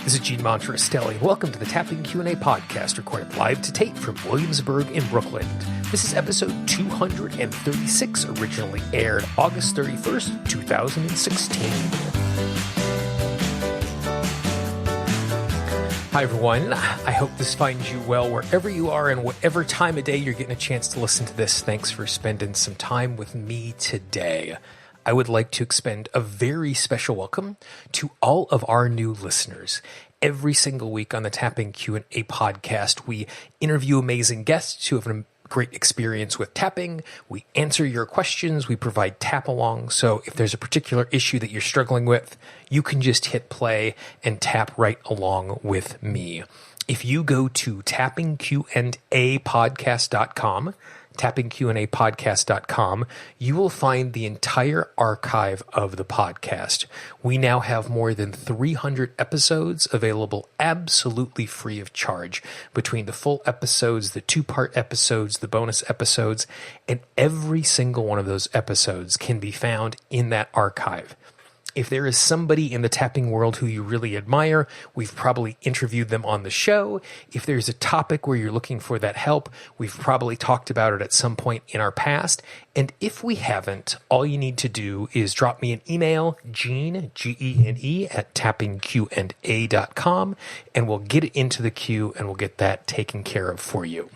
This is Monterastelli. Welcome to the Tapping Q&A podcast, recorded live to tape from Williamsburg in Brooklyn. This is episode 236, originally aired August 31st, 2016. Hi, everyone. I hope this finds you well wherever you are and whatever time of day you're getting a chance to listen to this. Thanks for spending some time with me today. I would like to extend a very special welcome to all of our new listeners. Every single week on the Tapping Q&A podcast, we interview amazing guests who have a great experience with tapping. We answer your questions. We provide tap-along. So if there's a particular issue that you're struggling with, you can just hit play and tap right along with me. If you go to tappingqandapodcast.com, tappingqandapodcast.com, you will find the entire archive of the podcast. We now have more than 300 episodes available absolutely free of charge, between the full episodes, the two-part episodes, the bonus episodes, and every single one of those episodes can be found in that archive. If there is somebody in the tapping world who you really admire, we've probably interviewed them on the show. If there's a topic where you're looking for that help, we've probably talked about it at some point in our past. And if we haven't, all you need to do is drop me an email, Gene, Gene, at tappingqanda.com, and we'll get it into the queue and we'll get that taken care of for you.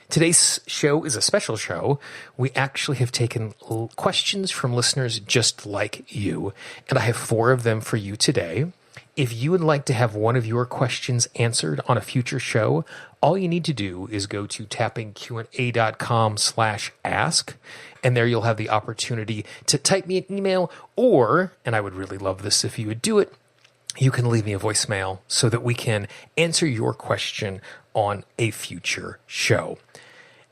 Today's show is a special show. We actually have taken questions from listeners just like you, and I have 4 of them for you today. If you would like to have one of your questions answered on a future show, all you need to do is go to tappingqanda.com/ask, and there you'll have the opportunity to type me an email, or, and I would really love this if you would do it, you can leave me a voicemail so that we can answer your question on a future show.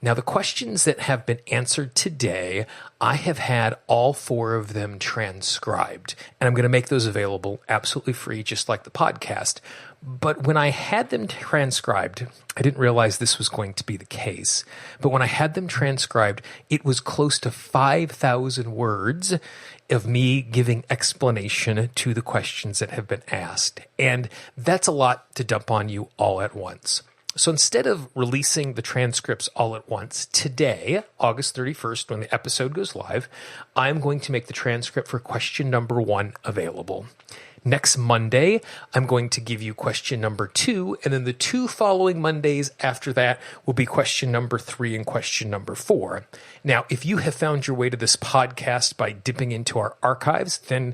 Now, the questions that have been answered today, I have had all 4 of them transcribed, and I'm going to make those available absolutely free, just like the podcast. But when I had them transcribed, I didn't realize this was going to be the case. But when I had them transcribed, it was close to 5,000 words of me giving explanation to the questions that have been asked. And that's a lot to dump on you all at once. So instead of releasing the transcripts all at once, today, August 31st, when the episode goes live, I'm going to make the transcript for question number 1 available. Next Monday, I'm going to give you question number 2, and then the 2 following Mondays after that will be question number 3 and question number 4. Now, if you have found your way to this podcast by dipping into our archives, then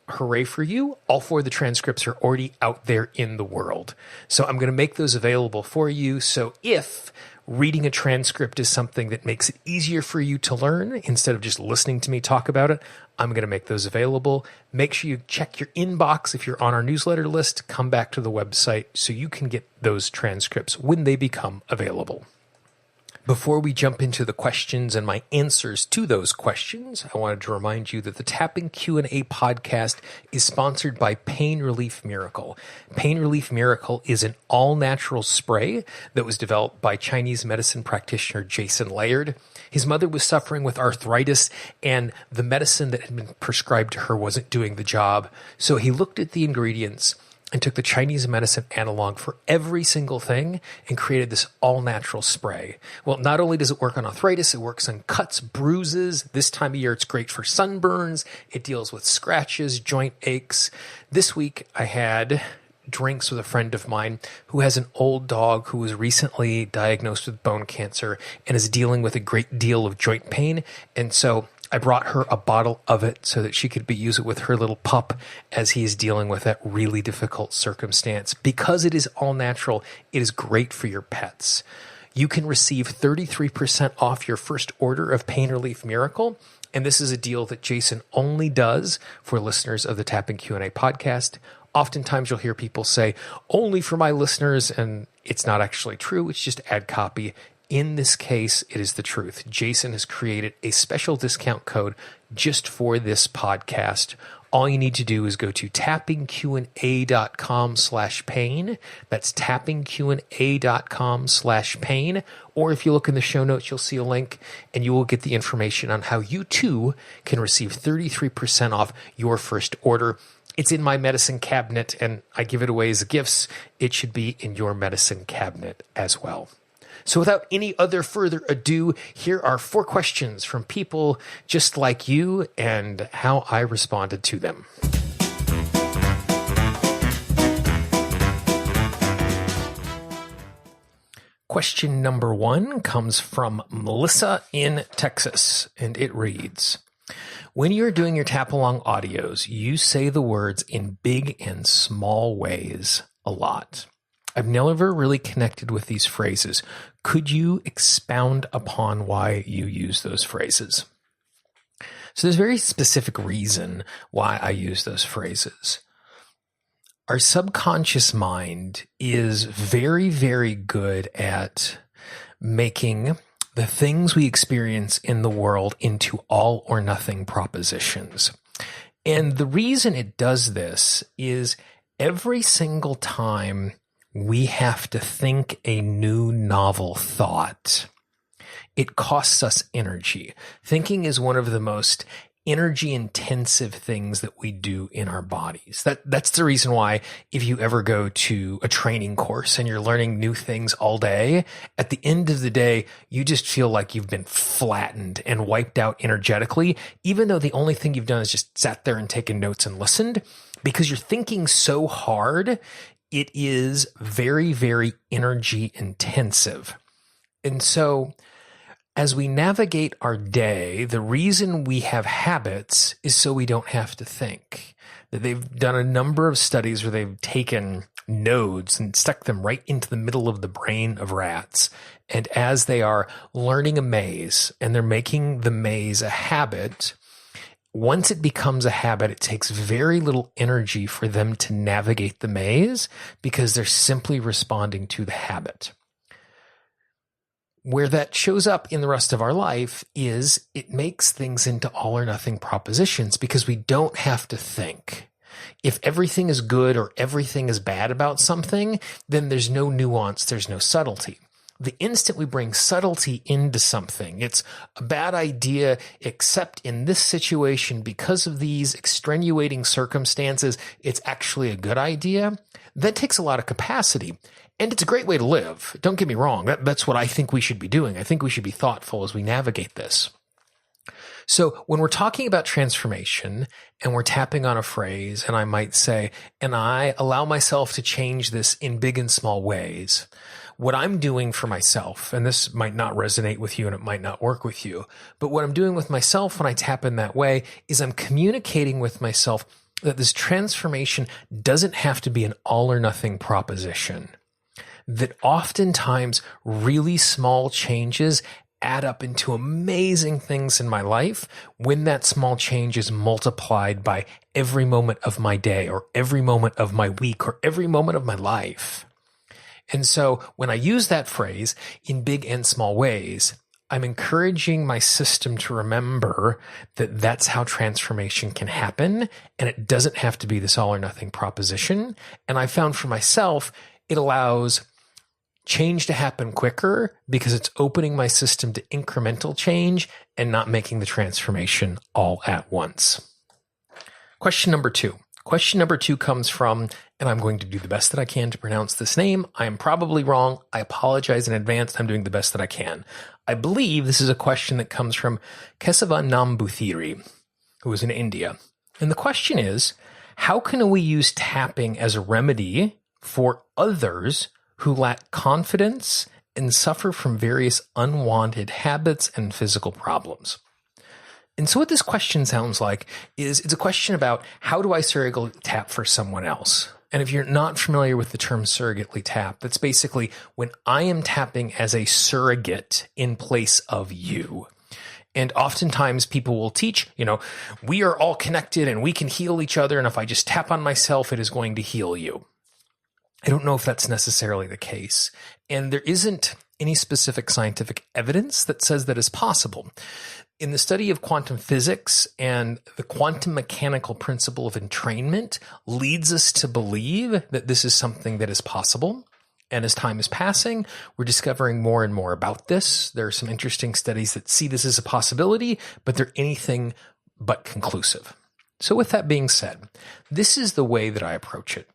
hooray for you. All 4 of the transcripts are already out there in the world. So I'm going to make those available for you. So if reading a transcript is something that makes it easier for you to learn instead of just listening to me talk about it, I'm going to make those available. Make sure you check your inbox if you're on our newsletter list. Come back to the website so you can get those transcripts when they become available. Before we jump into the questions and my answers to those questions, I wanted to remind you that the Tapping Q&A podcast is sponsored by Pain Relief Miracle. Pain Relief Miracle is an all-natural spray that was developed by Chinese medicine practitioner Jason Laird. His mother was suffering with arthritis, and the medicine that had been prescribed to her wasn't doing the job. So he looked at the ingredients and took the Chinese medicine analog for every single thing and created this all-natural spray. Well, not only does it work on arthritis, it works on cuts, bruises. This time of year, it's great for sunburns. It deals with scratches, joint aches. This week, I had drinks with a friend of mine who has an old dog who was recently diagnosed with bone cancer and is dealing with a great deal of joint pain. And so I brought her a bottle of it so that she could use it with her little pup as he is dealing with that really difficult circumstance. Because it is all natural, it is great for your pets. You can receive 33% off your first order of Pain Relief Miracle. And this is a deal that Jason only does for listeners of the Tapping Q&A podcast. Oftentimes you'll hear people say, only for my listeners, and it's not actually true. It's just ad copy. In this case, it is the truth. Jason has created a special discount code just for this podcast. All you need to do is go to tappingqanda.com/pain. That's tappingqanda.com/pain. Or if you look in the show notes, you'll see a link and you will get the information on how you too can receive 33% off your first order. It's in my medicine cabinet, and I give it away as gifts. It should be in your medicine cabinet as well. So without any other further ado, here are 4 questions from people just like you and how I responded to them. Question number 1 comes from Melissa in Texas, and it reads, when you're doing your tap-along audios, you say the words in big and small ways a lot. I've never really connected with these phrases. Could you expound upon why you use those phrases? So there's a very specific reason why I use those phrases. Our subconscious mind is very, very good at making the things we experience in the world into all or nothing propositions. And the reason it does this is every single time we have to think a new novel thought, it costs us energy. Thinking is one of the most energy intensive things that we do in our bodies. That's the reason why if you ever go to a training course and you're learning new things all day, at the end of the day, you just feel like you've been flattened and wiped out energetically, even though the only thing you've done is just sat there and taken notes and listened, because you're thinking so hard. It is very, very energy intensive. And so as we navigate our day, the reason we have habits is so we don't have to think. They've done a number of studies where they've taken nodes and stuck them right into the middle of the brain of rats. And as they are learning a maze and they're making the maze a habit, once it becomes a habit, it takes very little energy for them to navigate the maze because they're simply responding to the habit. Where that shows up in the rest of our life is it makes things into all or nothing propositions because we don't have to think. If everything is good or everything is bad about something, then there's no nuance, there's no subtlety. The instant we bring subtlety into something, it's a bad idea, except in this situation, because of these extenuating circumstances, it's actually a good idea. That takes a lot of capacity. And it's a great way to live. Don't get me wrong. That's what I think we should be doing. I think we should be thoughtful as we navigate this. So when we're talking about transformation and we're tapping on a phrase, and I might say, and I allow myself to change this in big and small ways, what I'm doing for myself, and this might not resonate with you and it might not work with you, but what I'm doing with myself when I tap in that way is I'm communicating with myself that this transformation doesn't have to be an all or nothing proposition. That oftentimes really small changes add up into amazing things in my life when that small change is multiplied by every moment of my day or every moment of my week or every moment of my life. And so when I use that phrase in big and small ways, I'm encouraging my system to remember that that's how transformation can happen, and it doesn't have to be this all or nothing proposition. And I found for myself, it allows change to happen quicker because it's opening my system to incremental change and not making the transformation all at once. Question number 2. Question number 2 comes from, and I'm going to do the best that I can to pronounce this name. I am probably wrong. I apologize in advance. I'm doing the best that I can. I believe this is a question that comes from Kesava Nambuthiri, who is in India. And the question is, how can we use tapping as a remedy for others who lack confidence and suffer from various unwanted habits and physical problems? And so what this question sounds like is it's a question about how do I surrogately tap for someone else? And if you're not familiar with the term surrogately tap, that's basically when I am tapping as a surrogate in place of you. And oftentimes people will teach, we are all connected and we can heal each other. And if I just tap on myself, it is going to heal you. I don't know if that's necessarily the case. And there isn't any specific scientific evidence that says that is possible. In the study of quantum physics and the quantum mechanical principle of entrainment leads us to believe that this is something that is possible. And as time is passing, we're discovering more and more about this. There are some interesting studies that see this as a possibility, but they're anything but conclusive. So with that being said, this is the way that I approach it.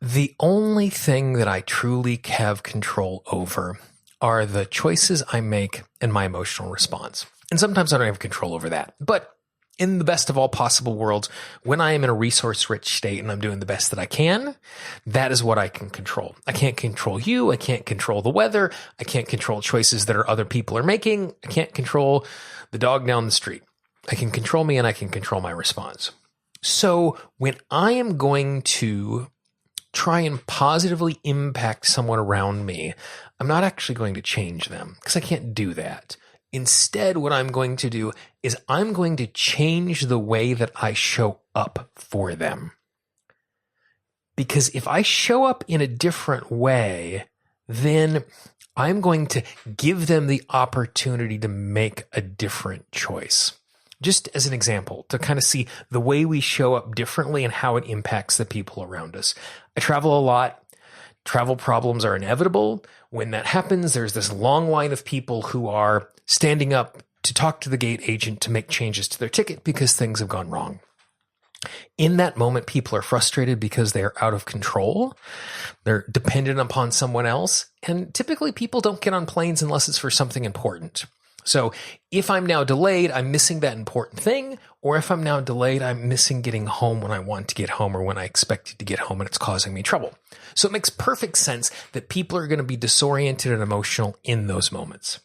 The only thing that I truly have control over are the choices I make and my emotional response. And sometimes I don't have control over that. But in the best of all possible worlds, when I am in a resource-rich state and I'm doing the best that I can, that is what I can control. I can't control you. I can't control the weather. I can't control choices that other people are making. I can't control the dog down the street. I can control me and I can control my response. So when I am going to try and positively impact someone around me, I'm not actually going to change them because I can't do that. Instead, what I'm going to do is I'm going to change the way that I show up for them. Because if I show up in a different way, then I'm going to give them the opportunity to make a different choice. Just as an example, to kind of see the way we show up differently and how it impacts the people around us. I travel a lot. Travel problems are inevitable. When that happens, there's this long line of people who are standing up to talk to the gate agent to make changes to their ticket because things have gone wrong. In that moment, people are frustrated because they're out of control. They're dependent upon someone else. And typically people don't get on planes unless it's for something important. So if I'm now delayed, I'm missing that important thing. Or if I'm now delayed, I'm missing getting home when I want to get home or when I expected to get home and it's causing me trouble. So it makes perfect sense that people are going to be disoriented and emotional in those moments.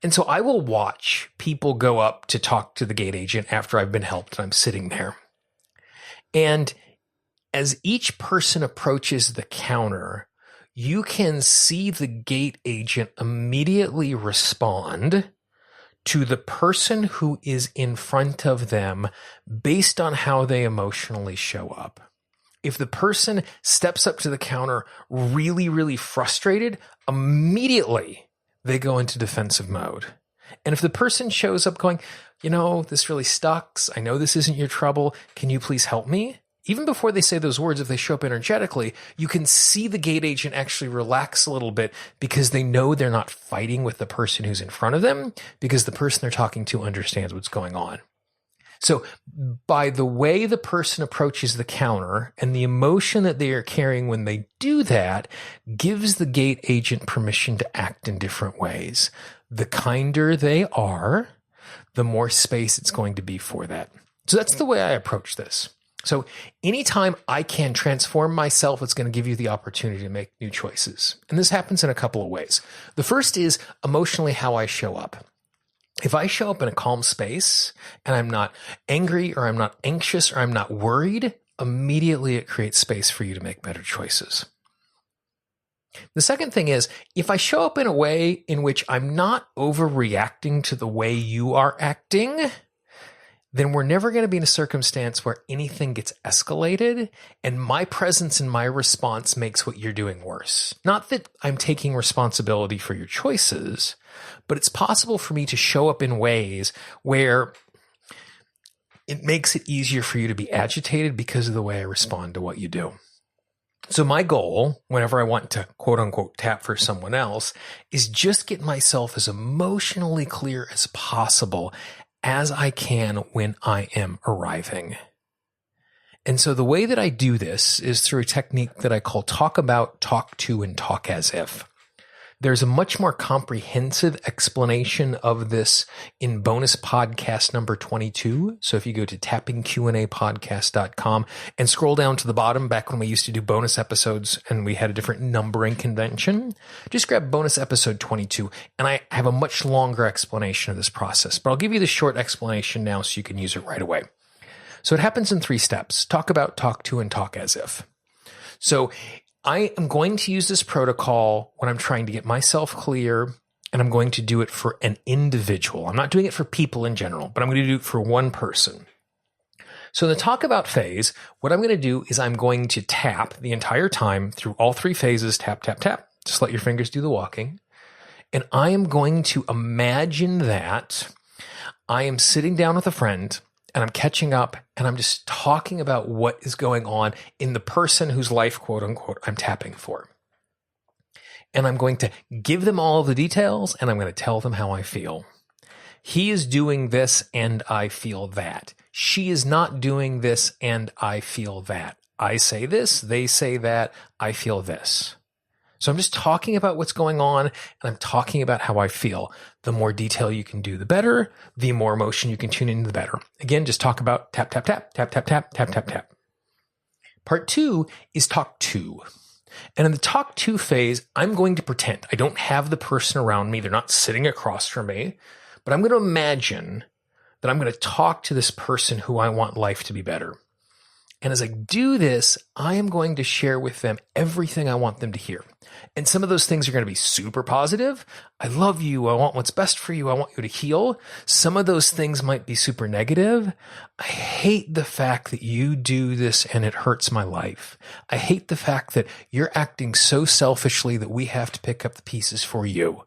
And so I will watch people go up to talk to the gate agent after I've been helped and I'm sitting there. And as each person approaches the counter, you can see the gate agent immediately respond to the person who is in front of them based on how they emotionally show up. If the person steps up to the counter really, really frustrated, immediately they go into defensive mode. And if the person shows up going, this really sucks. I know this isn't your trouble. Can you please help me? Even before they say those words, if they show up energetically, you can see the gate agent actually relax a little bit because they know they're not fighting with the person who's in front of them because the person they're talking to understands what's going on. So by the way the person approaches the counter and the emotion that they are carrying when they do that gives the gate agent permission to act in different ways. The kinder they are, the more space it's going to be for that. So that's the way I approach this. So anytime I can transform myself, it's going to give you the opportunity to make new choices. And this happens in a couple of ways. The first is emotionally how I show up. If I show up in a calm space and I'm not angry or I'm not anxious or I'm not worried, immediately it creates space for you to make better choices. The second thing is, if I show up in a way in which I'm not overreacting to the way you are acting, then we're never going to be in a circumstance where anything gets escalated and my presence and my response makes what you're doing worse. Not that I'm taking responsibility for your choices, but it's possible for me to show up in ways where it makes it easier for you to be agitated because of the way I respond to what you do. So my goal, whenever I want to quote unquote tap for someone else, is just get myself as emotionally clear as possible as I can when I am arriving. And so the way that I do this is through a technique that I call talk about, talk to, and talk as if. There's a much more comprehensive explanation of this in bonus podcast number 22. So if you go to tappingqandapodcast.com and scroll down to the bottom, back when we used to do bonus episodes and we had a different numbering convention, just grab bonus episode 22 and I have a much longer explanation of this process. But I'll give you the short explanation now so you can use it right away. So it happens in 3 steps: talk about, talk to, and talk as if. So I am going to use this protocol when I'm trying to get myself clear, and I'm going to do it for an individual. I'm not doing it for people in general, but I'm going to do it for one person. So in the talk about phase, what I'm going to do is I'm going to tap the entire time through all 3 phases, tap, tap, tap. Just let your fingers do the walking. And I am going to imagine that I am sitting down with a friend and I'm catching up and I'm just talking about what is going on in the person whose life, quote unquote, I'm tapping for. And I'm going to give them all the details and I'm going to tell them how I feel. He is doing this and I feel that. She is not doing this and I feel that. I say this, they say that, I feel this. So I'm just talking about what's going on and I'm talking about how I feel. The more detail you can do, the better. The more emotion you can tune in, the better. Again, just talk about tap, tap, tap, tap, tap, tap, tap, tap, tap. Part 2 is talk to. And in the talk to phase, I'm going to pretend I don't have the person around me. They're not sitting across from me, but I'm going to imagine that I'm going to talk to this person who I want life to be better. And as I do this, I am going to share with them everything I want them to hear. And some of those things are going to be super positive. I love you. I want what's best for you. I want you to heal. Some of those things might be super negative. I hate the fact that you do this and it hurts my life. I hate the fact that you're acting so selfishly that we have to pick up the pieces for you.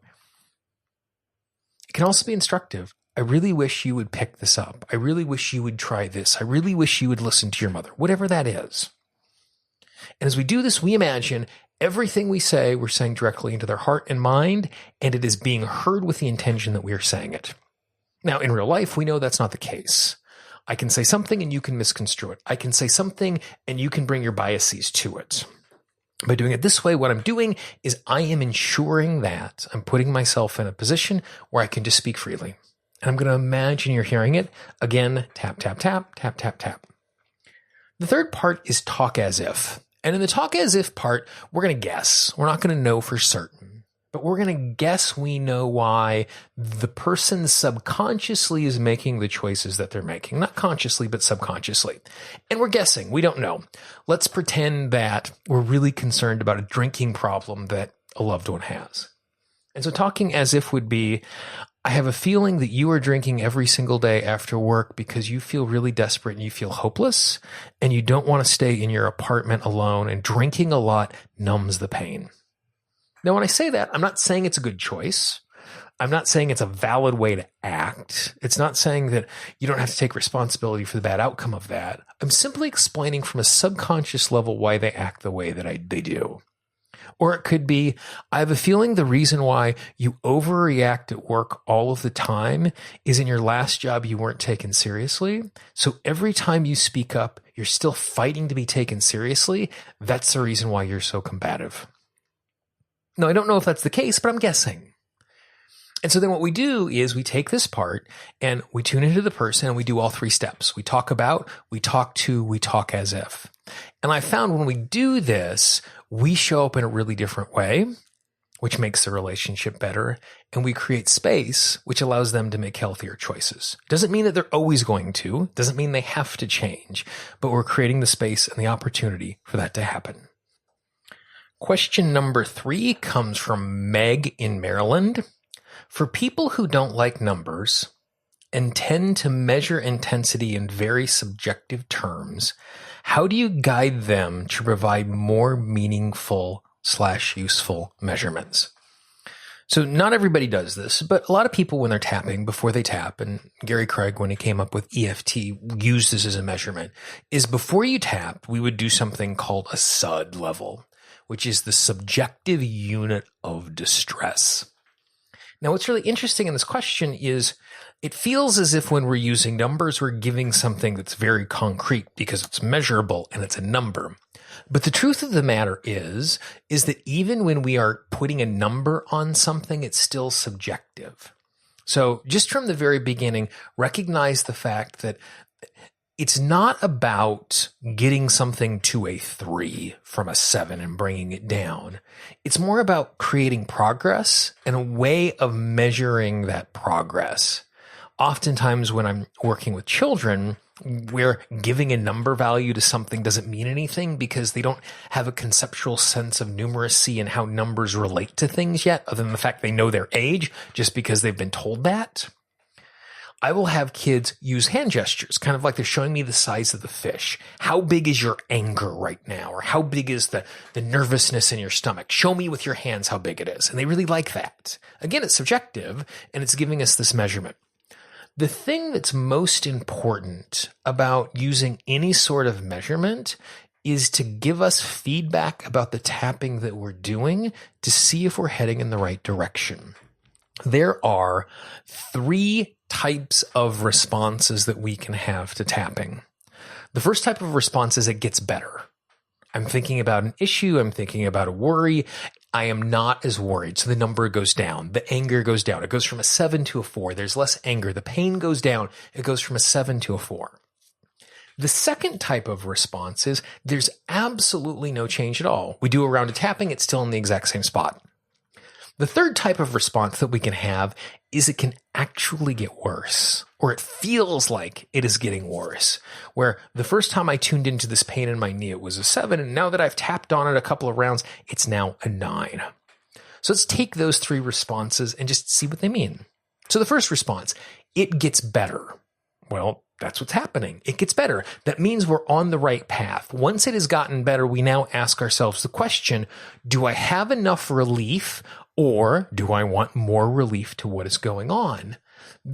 It can also be instructive. I really wish you would pick this up. I really wish you would try this. I really wish you would listen to your mother, whatever that is. And as we do this, we imagine everything we say, we're saying directly into their heart and mind, and it is being heard with the intention that we are saying it. Now, in real life, we know that's not the case. I can say something and you can misconstrue it. I can say something and you can bring your biases to it. By doing it this way, what I'm doing is I am ensuring that I'm putting myself in a position where I can just speak freely. And I'm going to imagine you're hearing it. Again, tap, tap, tap, tap, tap, tap. The third part is talk as if. And in the talk as if part, we're going to guess. We're not going to know for certain. But we're going to guess we know why the person subconsciously is making the choices that they're making. Not consciously, but subconsciously. And we're guessing. We don't know. Let's pretend that we're really concerned about a drinking problem that a loved one has. And so talking as if would be, I have a feeling that you are drinking every single day after work because you feel really desperate and you feel hopeless and you don't want to stay in your apartment alone, and drinking a lot numbs the pain. Now, when I say that, I'm not saying it's a good choice. I'm not saying it's a valid way to act. It's not saying that you don't have to take responsibility for the bad outcome of that. I'm simply explaining from a subconscious level why they act the way that they do. Or it could be, I have a feeling the reason why you overreact at work all of the time is in your last job you weren't taken seriously. So every time you speak up, you're still fighting to be taken seriously. That's the reason why you're so combative. Now, I don't know if that's the case, but I'm guessing. And so then what we do is we take this part and we tune into the person and we do all 3 steps. We talk about, we talk to, we talk as if. And I found when we do this, we show up in a really different way, which makes the relationship better. And we create space, which allows them to make healthier choices. Doesn't mean that they're always going to, doesn't mean they have to change, but we're creating the space and the opportunity for that to happen. Question number 3 comes from Meg in Maryland. For people who don't like numbers and tend to measure intensity in very subjective terms, how do you guide them to provide more meaningful/useful measurements? So not everybody does this, but a lot of people when they're tapping, before they tap, and Gary Craig, when he came up with EFT, used this as a measurement, is before you tap, we would do something called a SUD level, which is the subjective unit of distress. Now, what's really interesting in this question is it feels as if when we're using numbers, we're giving something that's very concrete because it's measurable and it's a number. But the truth of the matter is that even when we are putting a number on something, it's still subjective. So just from the very beginning, recognize the fact that it's not about getting something to a 3 from a 7 and bringing it down. It's more about creating progress and a way of measuring that progress. Oftentimes when I'm working with children, where giving a number value to something doesn't mean anything because they don't have a conceptual sense of numeracy and how numbers relate to things yet, other than the fact they know their age just because they've been told that. I will have kids use hand gestures, kind of like they're showing me the size of the fish. How big is your anger right now? Or how big is the nervousness in your stomach? Show me with your hands how big it is. And they really like that. Again, it's subjective and it's giving us this measurement. The thing that's most important about using any sort of measurement is to give us feedback about the tapping that we're doing to see if we're heading in the right direction. There are 3 types of responses that we can have to tapping. The first type of response is it gets better. I'm thinking about an issue. I'm thinking about a worry. I am not as worried. So the number goes down. The anger goes down. It goes from a 7 to a 4. There's less anger. The pain goes down. It goes from a 7 to a 4. The second type of response is there's absolutely no change at all. We do a round of tapping. It's still in the exact same spot. The third type of response that we can have is it can actually get worse, or it feels like it is getting worse, where the first time I tuned into this pain in my knee, it was a 7, and now that I've tapped on it a couple of rounds, it's now a 9. So let's take those 3 responses and just see what they mean. So the first response, it gets better. Well, that's what's happening. It gets better. That means we're on the right path. Once it has gotten better, we now ask ourselves the question, do I have enough relief, or do I want more relief to what is going on?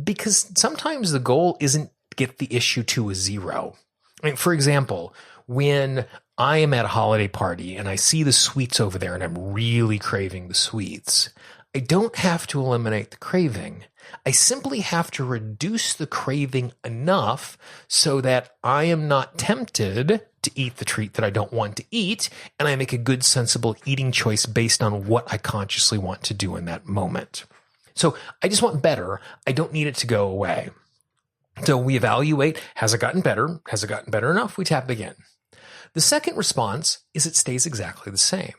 Because sometimes the goal isn't get the issue to a 0. I mean, for example, when I am at a holiday party and I see the sweets over there and I'm really craving the sweets, I don't have to eliminate the craving. I simply have to reduce the craving enough so that I am not tempted to eat the treat that I don't want to eat, and I make a good, sensible eating choice based on what I consciously want to do in that moment. So I just want better. I don't need it to go away. So we evaluate, has it gotten better? Has it gotten better enough? We tap again. The second response is it stays exactly the same.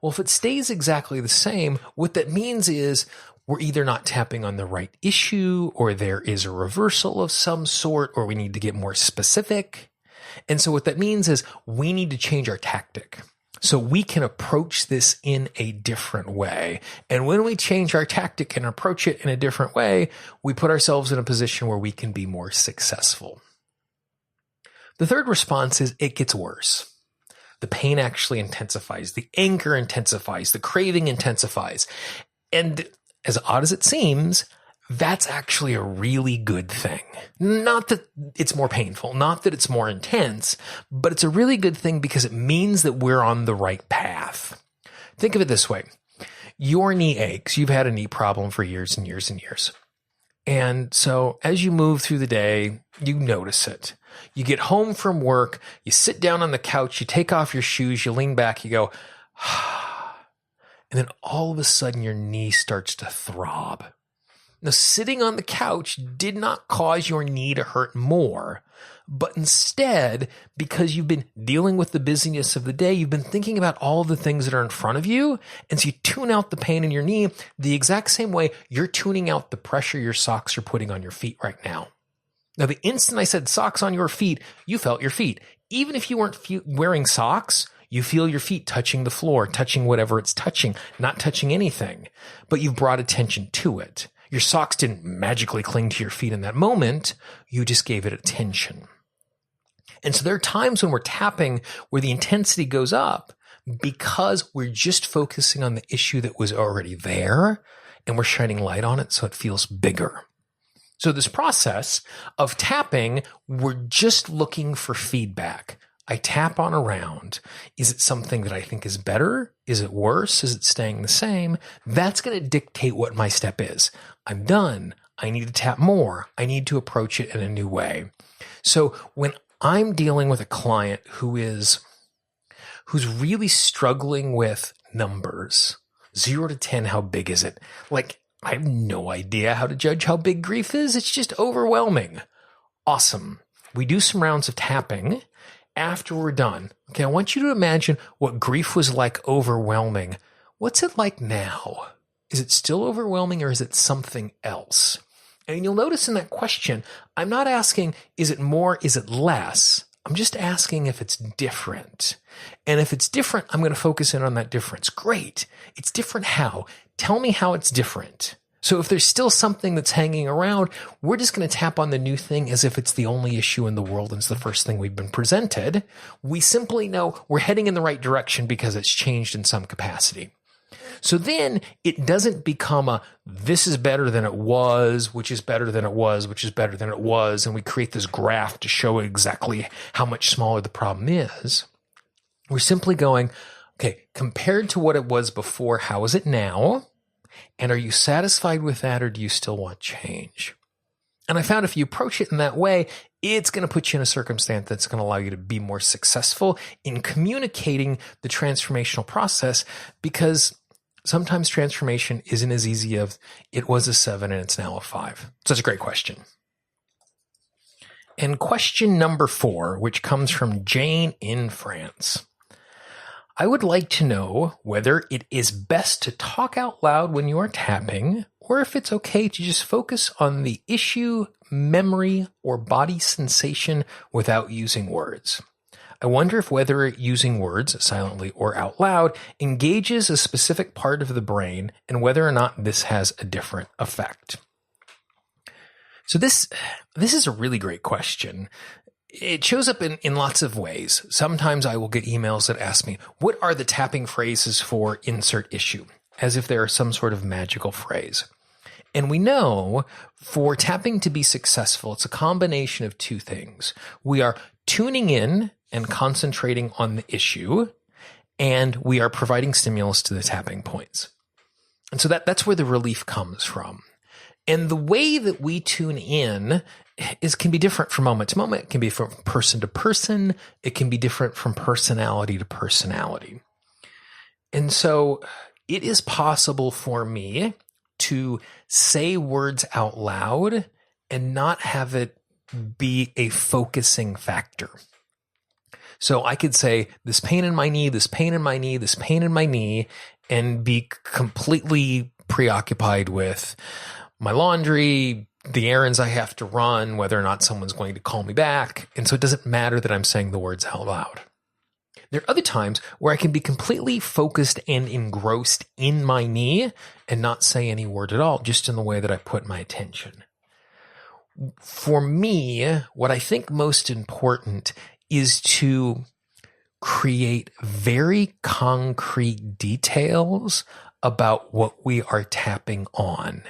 Well, if it stays exactly the same, what that means is we're either not tapping on the right issue, or there is a reversal of some sort, or we need to get more specific. And so what that means is we need to change our tactic so we can approach this in a different way. And when we change our tactic and approach it in a different way, we put ourselves in a position where we can be more successful. The third response is it gets worse. The pain actually intensifies. The anger intensifies. The craving intensifies. And as odd as it seems, that's actually a really good thing. Not that it's more painful, not that it's more intense, but it's a really good thing because it means that we're on the right path. Think of it this way. Your knee aches. You've had a knee problem for years and years and years. And so as you move through the day, you notice it. You get home from work, you sit down on the couch, you take off your shoes, you lean back, you go, and then all of a sudden your knee starts to throb. Now, sitting on the couch did not cause your knee to hurt more, but instead, because you've been dealing with the busyness of the day, you've been thinking about all of the things that are in front of you, and so you tune out the pain in your knee the exact same way you're tuning out the pressure your socks are putting on your feet right now. Now, the instant I said socks on your feet, you felt your feet. Even if you weren't wearing socks, you feel your feet touching the floor, touching whatever it's touching, not touching anything, but you've brought attention to it. Your socks didn't magically cling to your feet in that moment. You just gave it attention. And so there are times when we're tapping where the intensity goes up because we're just focusing on the issue that was already there and we're shining light on it so it feels bigger. So this process of tapping, we're just looking for feedback. I tap on a round. Is it something that I think is better? Is it worse? Is it staying the same? That's going to dictate what my step is. I'm done. I need to tap more. I need to approach it in a new way. So when I'm dealing with a client who's really struggling with numbers, 0 to 10, how big is it? Like, I have no idea how to judge how big grief is. It's just overwhelming. Awesome. We do some rounds of tapping. After we're done, okay, I want you to imagine what grief was like overwhelming. What's it like now? Is it still overwhelming or is it something else? And you'll notice in that question, I'm not asking, is it more, is it less? I'm just asking if it's different. And if it's different, I'm going to focus in on that difference. Great. It's different how? Tell me how it's different. So if there's still something that's hanging around, we're just going to tap on the new thing as if it's the only issue in the world and it's the first thing we've been presented. We simply know we're heading in the right direction because it's changed in some capacity. So then it doesn't become a, this is better than it was, which is better than it was, which is better than it was. And we create this graph to show exactly how much smaller the problem is. We're simply going, okay, compared to what it was before, how is it now? And are you satisfied with that, or do you still want change? And I found if you approach it in that way, it's going to put you in a circumstance that's going to allow you to be more successful in communicating the transformational process, because sometimes transformation isn't as easy as it was a 7 and it's now a 5. So that's a great question. And question number 4, which comes from Jane in France. I would like to know whether it is best to talk out loud when you are tapping, or if it's okay to just focus on the issue, memory, or body sensation without using words. I wonder if whether using words, silently or out loud, engages a specific part of the brain, and whether or not this has a different effect. So this is a really great question. It shows up in lots of ways. Sometimes I will get emails that ask me, what are the tapping phrases for insert issue? As if they are some sort of magical phrase. And we know for tapping to be successful, it's a combination of two things. We are tuning in and concentrating on the issue, and we are providing stimulus to the tapping points. And so that's where the relief comes from. And the way that we tune in can be different from moment to moment. It can be from person to person. It can be different from personality to personality. And so it is possible for me to say words out loud and not have it be a focusing factor. So I could say this pain in my knee, this pain in my knee, this pain in my knee, and be completely preoccupied with my laundry, the errands I have to run, whether or not someone's going to call me back. And so it doesn't matter that I'm saying the words out loud. There are other times where I can be completely focused and engrossed in my knee and not say any word at all, just in the way that I put my attention. For me, what I think most important is to create very concrete details about what we are tapping on.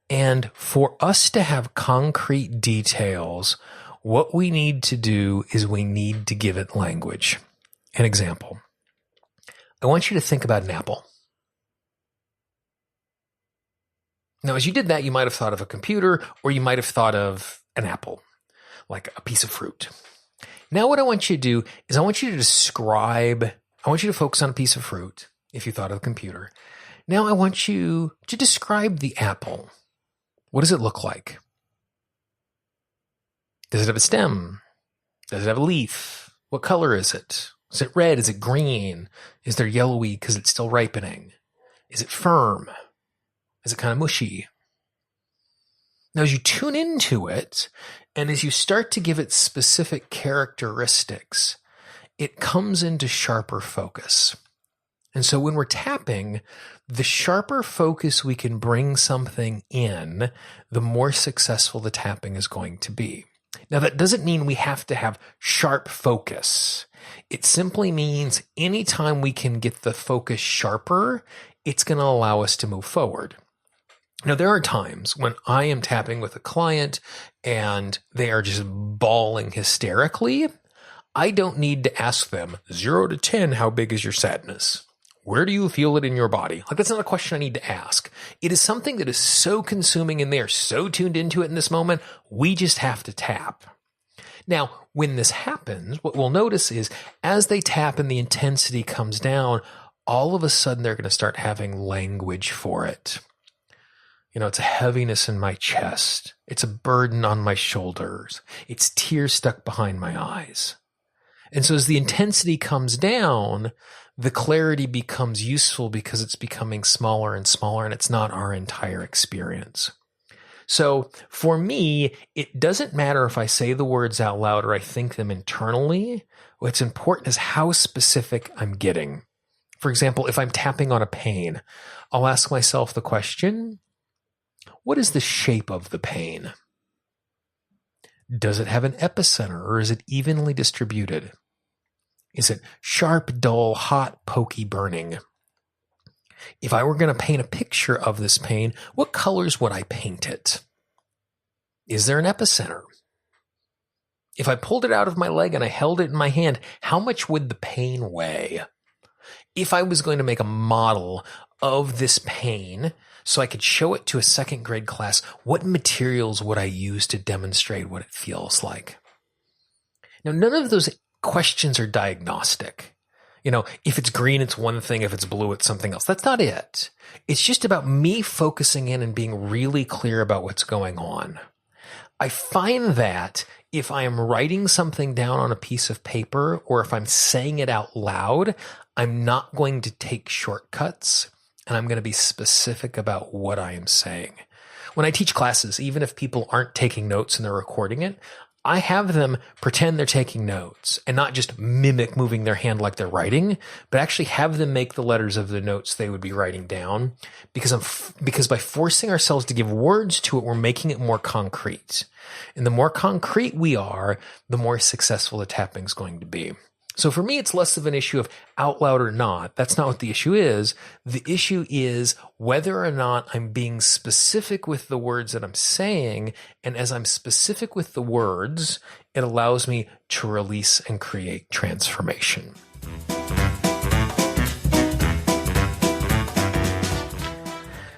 And for us to have concrete details, what we need to do is we need to give it language. An example. I want you to think about an apple. Now, as you did that, you might have thought of a computer, or you might have thought of an apple, like a piece of fruit. Now, what I want you to do is I want you to focus on a piece of fruit, if you thought of a computer. Now, I want you to describe the apple. What does it look like? Does it have a stem? Does it have a leaf? What color is it? Is it red? Is it green? Is there yellowy because it's still ripening? Is it firm? Is it kind of mushy? Now, as you tune into it, and as you start to give it specific characteristics, it comes into sharper focus. And so when we're tapping, the sharper focus we can bring something in, the more successful the tapping is going to be. Now, that doesn't mean we have to have sharp focus. It simply means anytime we can get the focus sharper, it's going to allow us to move forward. Now, there are times when I am tapping with a client and they are just bawling hysterically. I don't need to ask them 0 to 10, how big is your sadness? Where do you feel it in your body? Like, that's not a question I need to ask. It is something that is so consuming and they are so tuned into it in this moment, we just have to tap. Now, when this happens, what we'll notice is as they tap and the intensity comes down, all of a sudden they're going to start having language for it. You know, it's a heaviness in my chest. It's a burden on my shoulders. It's tears stuck behind my eyes. And so as the intensity comes down, the clarity becomes useful because it's becoming smaller and smaller, and it's not our entire experience. So for me, it doesn't matter if I say the words out loud or I think them internally. What's important is how specific I'm getting. For example, if I'm tapping on a pain, I'll ask myself the question, what is the shape of the pain? Does it have an epicenter, or is it evenly distributed? Is it sharp, dull, hot, pokey, burning? If I were going to paint a picture of this pain, what colors would I paint it? Is there an epicenter? If I pulled it out of my leg and I held it in my hand, how much would the pain weigh? If I was going to make a model of this pain, so I could show it to a second grade class. What materials would I use to demonstrate what it feels like? Now, none of those questions are diagnostic. If it's green, it's one thing. If it's blue, it's something else. That's not it. It's just about me focusing in and being really clear about what's going on. I find that if I am writing something down on a piece of paper or if I'm saying it out loud, I'm not going to take shortcuts and I'm going to be specific about what I am saying. When I teach classes, even if people aren't taking notes and they're recording it, I have them pretend they're taking notes and not just mimic moving their hand like they're writing, but actually have them make the letters of the notes they would be writing down because by forcing ourselves to give words to it, we're making it more concrete. And the more concrete we are, the more successful the tapping is going to be. So for me, it's less of an issue of out loud or not. That's not what the issue is. The issue is whether or not I'm being specific with the words that I'm saying. And as I'm specific with the words, it allows me to release and create transformation.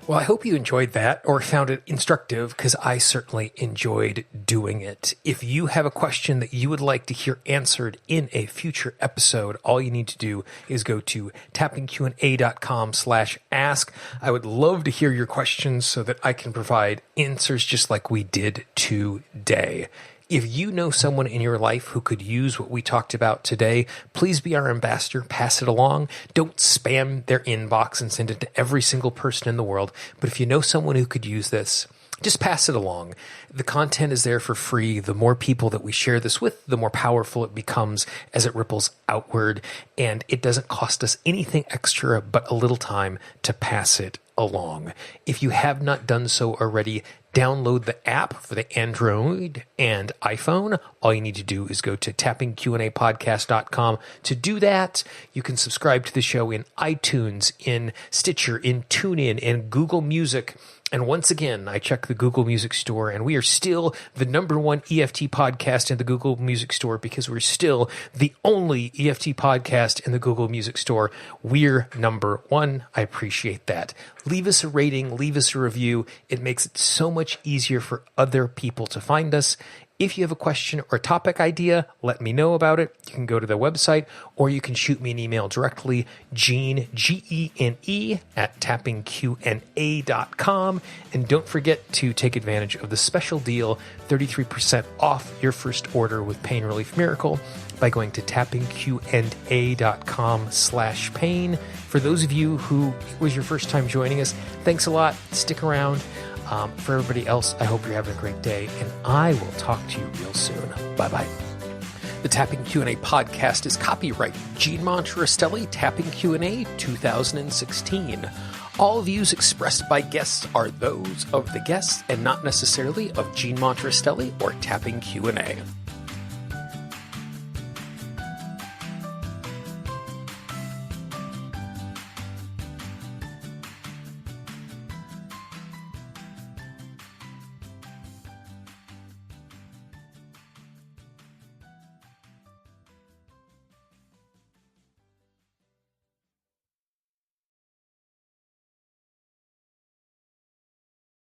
Well, I hope you enjoyed that or found it instructive because I certainly enjoyed doing it. If you have a question that you would like to hear answered in a future episode, all you need to do is go to tappingqna.com/ask. I would love to hear your questions so that I can provide answers just like we did today. If you know someone in your life who could use what we talked about today, please be our ambassador. Pass it along. Don't spam their inbox and send it to every single person in the world. But if you know someone who could use this, just pass it along. The content is there for free. The more people that we share this with, the more powerful it becomes as it ripples outward. And it doesn't cost us anything extra but a little time to pass it along. If you have not done so already, download the app for the Android and iPhone. All you need to do is go to tappingqnapodcast.com to do that. You can subscribe to the show in iTunes, in Stitcher, in TuneIn, in Google Music. And once again, I checked the Google Music Store, and we are still the #1 EFT podcast in the Google Music Store because we're still the only EFT podcast in the Google Music Store. We're #1. I appreciate that. Leave us a rating, leave us a review. It makes it so much easier for other people to find us. If you have a question or topic idea, let me know about it. You can go to the website or you can shoot me an email directly, Gene, Gene, at tappingqna.com. And don't forget to take advantage of the special deal, 33% off your first order with Pain Relief Miracle by going to tappingqna.com/pain. For those of you who it was your first time joining us, thanks a lot. Stick around. For everybody else, I hope you're having a great day, and I will talk to you real soon. Bye-bye. The Tapping Q&A podcast is copyright Gene Monterastelli, Tapping Q&A 2016. All views expressed by guests are those of the guests and not necessarily of Gene Monterastelli or Tapping Q&A.